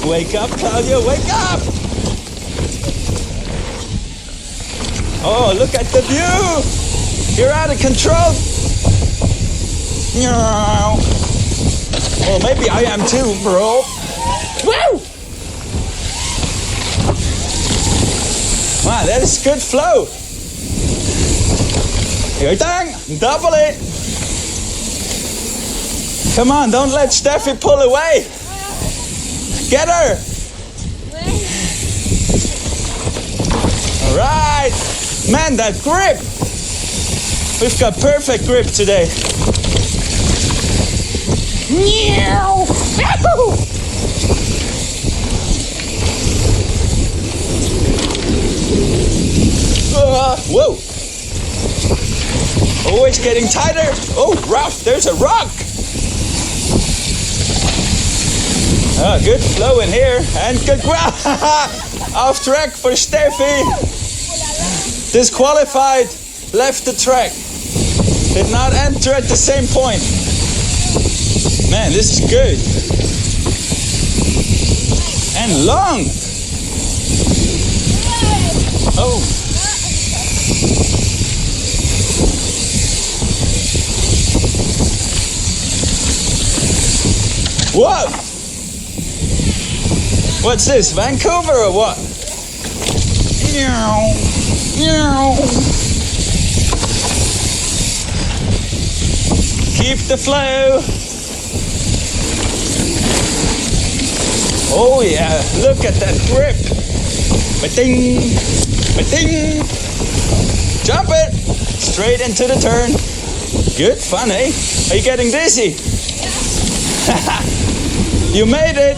Wake up, Claudia, wake up! Oh, look at the view! You're out of control! Well, maybe I am too, bro. Woo! Wow, that is good flow. Here, dang, double it. Come on, don't let Steffi pull away. Get her. All right. Man, that grip. We've got perfect grip today. Whoa. Oh, it's getting tighter. Oh, rough. There's a rock. Oh, good flow in here. And good grab. Off track for Steffi. Disqualified. Left the track. Did not enter at the same point. Man, this is good. And long. Oh. What? What's this, Vancouver or what? Keep the flow. Oh yeah, look at that grip. Ba-ding, ba-ding. Jump it. Straight into the turn. Good fun, eh? Are you getting dizzy? You made it.